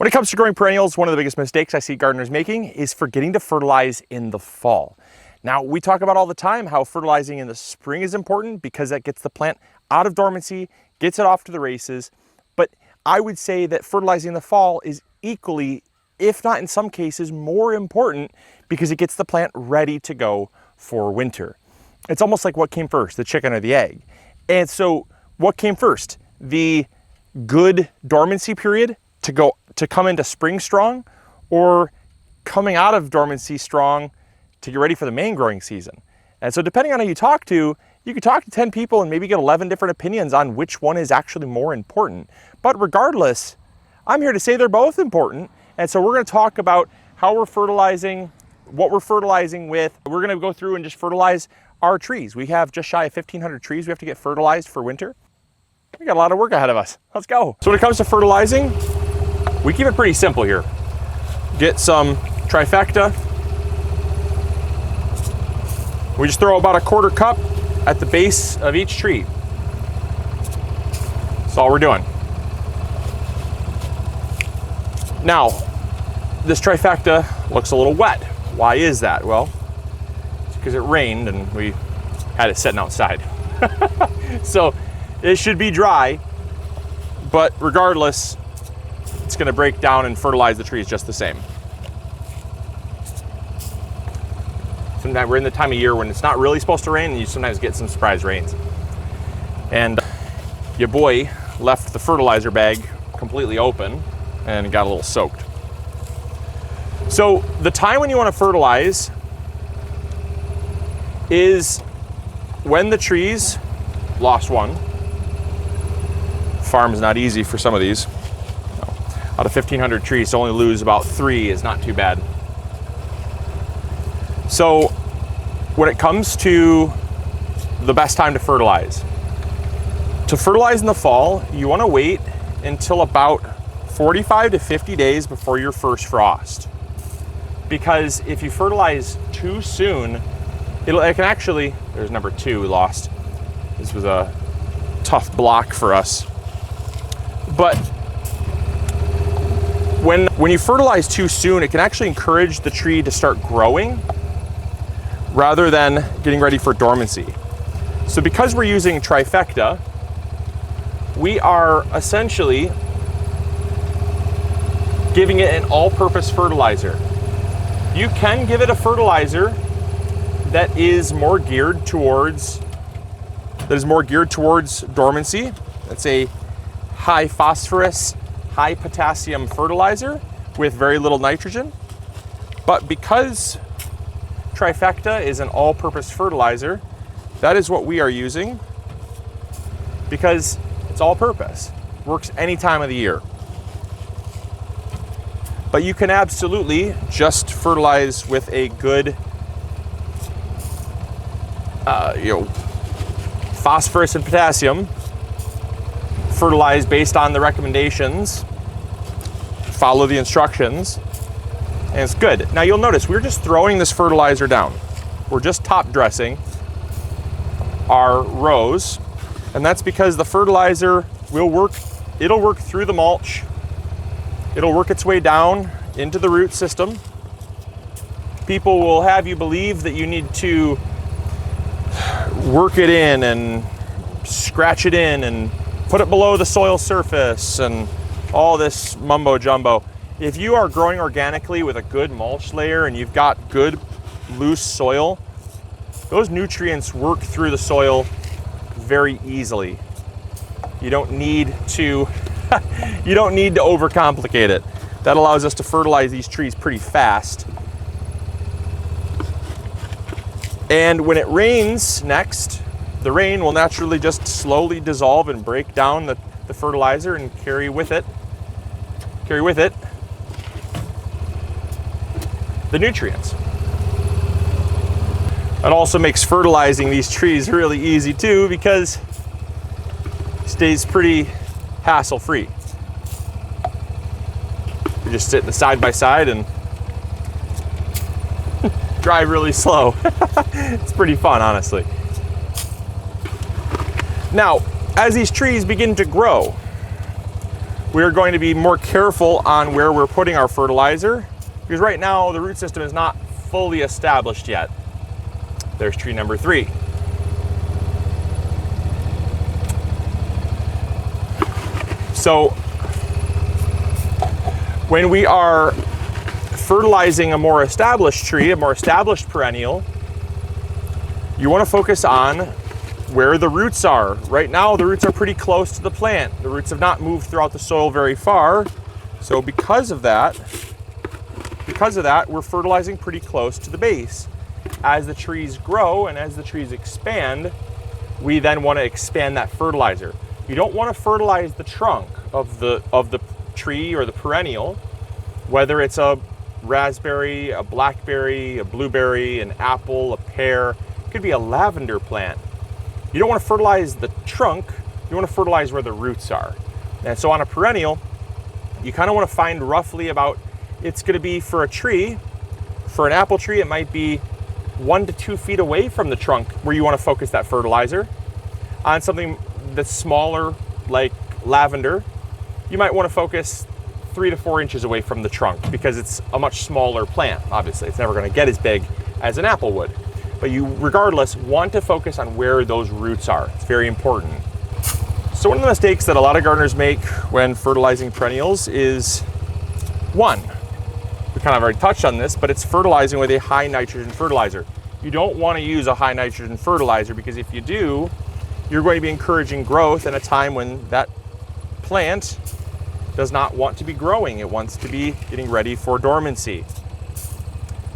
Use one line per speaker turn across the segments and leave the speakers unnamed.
When it comes to growing perennials, one of the biggest mistakes I see gardeners making is forgetting to fertilize in the fall. Now, we talk about all the time how fertilizing in the spring is important because that gets the plant out of dormancy, gets it off to the races. But I would say that fertilizing in the fall is equally, if not in some cases, more important because it gets the plant ready to go for winter. It's almost like what came first, the chicken or the egg. And so what came first? The good dormancy period to come into spring strong, or coming out of dormancy strong to get ready for the main growing season. And so depending on who you talk to, you could talk to 10 people and maybe get 11 different opinions on which one is actually more important. But regardless, I'm here to say they're both important. And so we're going to talk about how we're fertilizing, what we're fertilizing with. We're going to go through and just fertilize our trees. We have just shy of 1,500 trees we have to get fertilized for winter. We got a lot of work ahead of us. Let's go. So when it comes to fertilizing, we keep it pretty simple here. Get some trifecta. We just throw about a 1/4 cup at the base of each tree. That's all we're doing. Now, this trifecta looks a little wet. Why is that? Well, it's because it rained and we had it sitting outside. So it should be dry, but regardless, it's going to break down and fertilize the trees just the same. Sometimes we're in the time of year when it's not really supposed to rain, and you sometimes get some surprise rains. And your boy left the fertilizer bag completely open and got a little soaked. So the time when you want to fertilize is when the trees lost one. Farm's not easy for some of these. Out of 1,500 trees, to only lose about 3 is not too bad. So when it comes to the best time to fertilize in the fall, you want to wait until about 45 to 50 days before your first frost. Because if you fertilize too soon, it can actually, there's number 2 we lost. This was a tough block for us. But when you fertilize too soon, it can actually encourage the tree to start growing rather than getting ready for dormancy. So because we're using trifecta, we are essentially giving it an all-purpose fertilizer. You can give it a fertilizer that is more geared towards dormancy. It's a high phosphorus, high potassium fertilizer with very little nitrogen. But because trifecta is an all-purpose fertilizer, that is what we are using because it's all-purpose. Works any time of the year. But you can absolutely just fertilize with a good phosphorus and potassium. Fertilize based on the recommendations, follow the instructions, and it's good. Now you'll notice we're just throwing this fertilizer down. We're just top dressing our rows, and that's because the fertilizer will work, it'll work through the mulch, it'll work its way down into the root system. People will have you believe that you need to work it in and scratch it in and put it below the soil surface and all this mumbo jumbo. If you are growing organically with a good mulch layer and you've got good loose soil, those nutrients work through the soil very easily. You don't need to overcomplicate it. That allows us to fertilize these trees pretty fast. And when it rains next, the rain will naturally just slowly dissolve and break down the fertilizer and carry with it the nutrients. That also makes fertilizing these trees really easy too because it stays pretty hassle-free. You just sit in the side by side and drive really slow. It's pretty fun, honestly. Now, as these trees begin to grow, we're going to be more careful on where we're putting our fertilizer, because right now the root system is not fully established yet. There's tree number 3. So when we are fertilizing a more established tree, a more established perennial, you want to focus on where the roots are. Right now, the roots are pretty close to the plant. The roots have not moved throughout the soil very far. So because of that, we're fertilizing pretty close to the base. As the trees grow and as the trees expand, we then want to expand that fertilizer. You don't want to fertilize the trunk of the tree or the perennial, whether it's a raspberry, a blackberry, a blueberry, an apple, a pear. It could be a lavender plant. You don't want to fertilize the trunk, you want to fertilize where the roots are. And so on a perennial, you kind of want to find roughly about, it's going to be for a tree, for an apple tree, it might be 1 to 2 feet away from the trunk where you want to focus that fertilizer. On something that's smaller, like lavender, you might want to focus 3 to 4 inches away from the trunk because it's a much smaller plant. Obviously, it's never going to get as big as an apple would. But you, regardless, want to focus on where those roots are. It's very important. So one of the mistakes that a lot of gardeners make when fertilizing perennials is, one, we kind of already touched on this, but it's fertilizing with a high nitrogen fertilizer. You don't want to use a high nitrogen fertilizer because if you do, you're going to be encouraging growth in a time when that plant does not want to be growing. It wants to be getting ready for dormancy.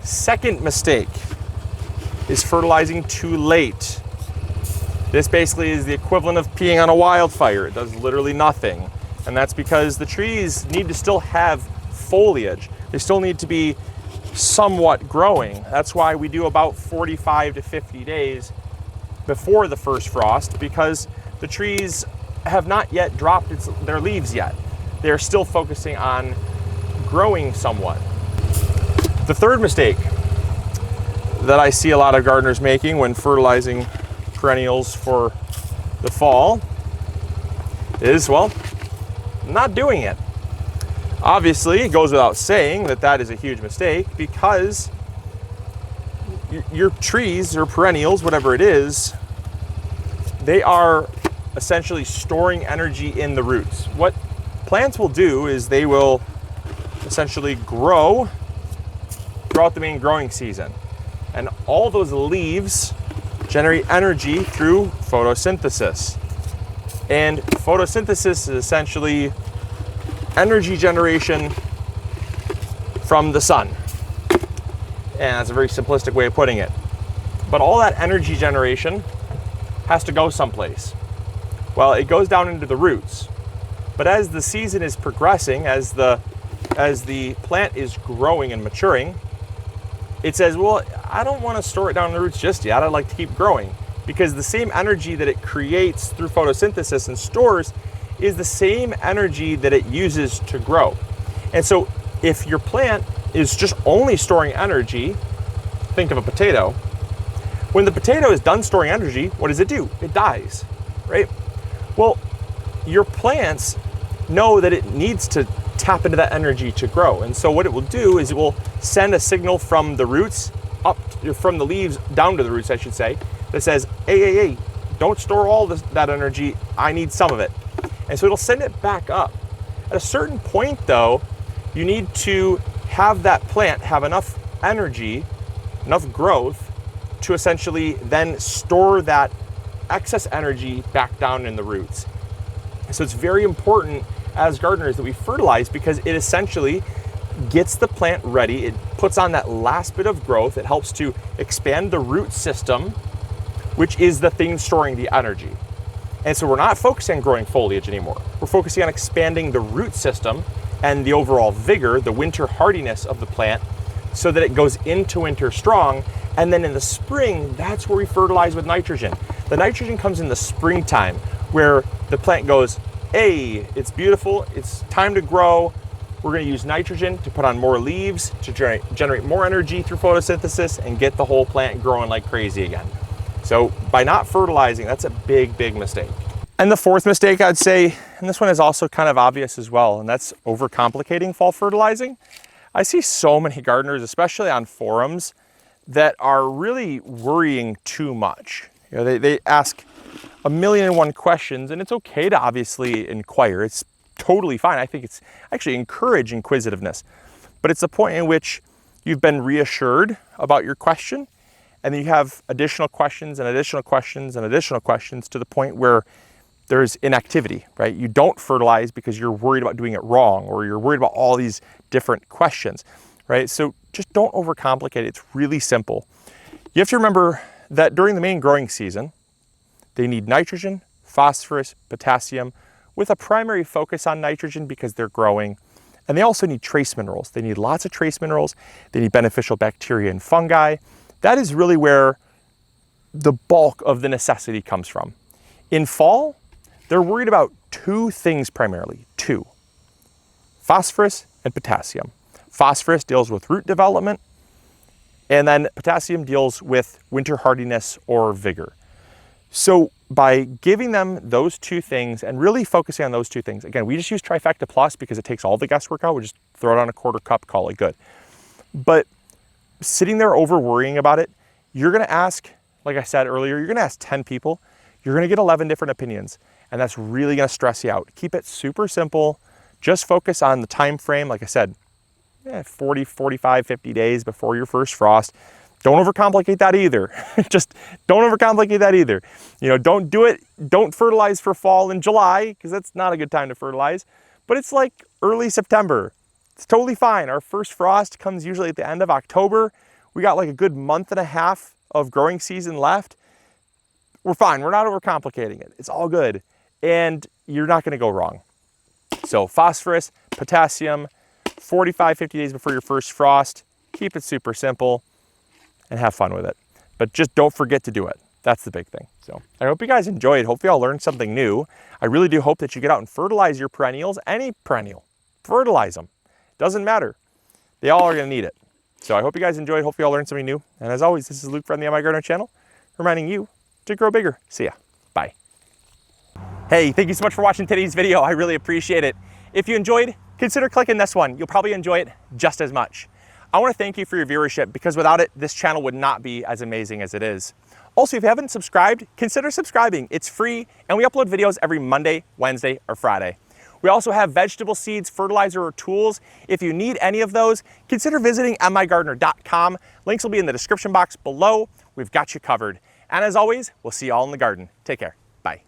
Second mistake is fertilizing too late. This basically is the equivalent of peeing on a wildfire. It does literally nothing. And that's because the trees need to still have foliage. They still need to be somewhat growing. That's why we do about 45 to 50 days before the first frost, because the trees have not yet dropped their leaves yet. They're still focusing on growing somewhat. The third mistake that I see a lot of gardeners making when fertilizing perennials for the fall is, well, not doing it. Obviously, it goes without saying that that is a huge mistake because your trees or perennials, whatever it is, they are essentially storing energy in the roots. What plants will do is they will essentially grow throughout the main growing season. And all those leaves generate energy through photosynthesis. And photosynthesis is essentially energy generation from the sun. And that's a very simplistic way of putting it. But all that energy generation has to go someplace. Well, it goes down into the roots. But as the season is progressing, as the plant is growing and maturing, it says, well, I don't want to store it down in the roots just yet. I'd like to keep growing, because the same energy that it creates through photosynthesis and stores is the same energy that it uses to grow. And so if your plant is just only storing energy, think of a potato. When the potato is done storing energy, what does it do? It dies, right? Well, your plants know that it needs to tap into that energy to grow. And so what it will do is it will send a signal from the roots up, from the leaves down to the roots, I should say, that says, hey, don't store all that energy. I need some of it. And so it'll send it back up. At a certain point, though, you need to have that plant have enough energy, enough growth to essentially then store that excess energy back down in the roots. So it's very important as gardeners that we fertilize, because it essentially gets the plant ready. It puts on that last bit of growth. It helps to expand the root system, which is the thing storing the energy. And so we're not focusing on growing foliage anymore. We're focusing on expanding the root system and the overall vigor, the winter hardiness of the plant, so that it goes into winter strong. And then in the spring, that's where we fertilize with nitrogen. The nitrogen comes in the springtime, where the plant goes, hey, it's beautiful, it's time to grow. We're going to use nitrogen to put on more leaves, to generate more energy through photosynthesis and get the whole plant growing like crazy again. So by not fertilizing, that's a big, big mistake. And the fourth mistake I'd say, and this one is also kind of obvious as well, and that's overcomplicating fall fertilizing. I see so many gardeners, especially on forums, that are really worrying too much. You know, they ask a million and one questions, and it's okay to obviously inquire. It's totally fine. I think it's actually encourage inquisitiveness, but it's the point in which you've been reassured about your question, and then you have additional questions and additional questions and additional questions to the point where there's inactivity, right? You don't fertilize because you're worried about doing it wrong, or you're worried about all these different questions, right? So just don't overcomplicate it. It's really simple. You have to remember that during the main growing season, they need nitrogen, phosphorus, potassium, with a primary focus on nitrogen because they're growing. And they also need trace minerals. They need lots of trace minerals. They need beneficial bacteria and fungi. That is really where the bulk of the necessity comes from. In fall, they're worried about two things primarily, phosphorus and potassium. Phosphorus deals with root development, and then potassium deals with winter hardiness or vigor. So by giving them those two things and really focusing on those two things, again, we just use Trifecta Plus because it takes all the guesswork out. We just throw it on a quarter cup, call it good. But sitting there over worrying about it, you're gonna ask, like I said earlier, you're gonna ask 10 people, you're gonna get 11 different opinions, and that's really gonna stress you out. Keep it super simple. Just focus on the time frame, like I said, 40, 45, 50 days before your first frost. Don't overcomplicate that either. Just don't overcomplicate that either. You know, don't fertilize for fall in July, because that's not a good time to fertilize, but it's like early September. It's totally fine. Our first frost comes usually at the end of October. We got like a good month and a half of growing season left. We're fine. We're not overcomplicating it. It's all good. And you're not going to go wrong. So phosphorus, potassium, 45, 50 days before your first frost. Keep it super simple and have fun with it. But just don't forget to do it. That's the big thing. So I hope you guys enjoyed. Hopefully y'all learned something new. I really do hope that you get out and fertilize your perennials, any perennial. Fertilize them. Doesn't matter. They all are going to need it. So I hope you guys enjoyed. Hopefully y'all learned something new. And as always, this is Luke from the MIgardener channel, reminding you to grow bigger. See ya. Bye. Hey, thank you so much for watching today's video. I really appreciate it. If you enjoyed, consider clicking this one. You'll probably enjoy it just as much. I want to thank you for your viewership, because without it, this channel would not be as amazing as it is. Also, if you haven't subscribed, consider subscribing. It's free, and we upload videos every Monday, Wednesday, or Friday. We also have vegetable seeds, fertilizer, or tools. If you need any of those, consider visiting MIgardener.com. Links will be in the description box below. We've got you covered. And as always, we'll see you all in the garden. Take care. Bye.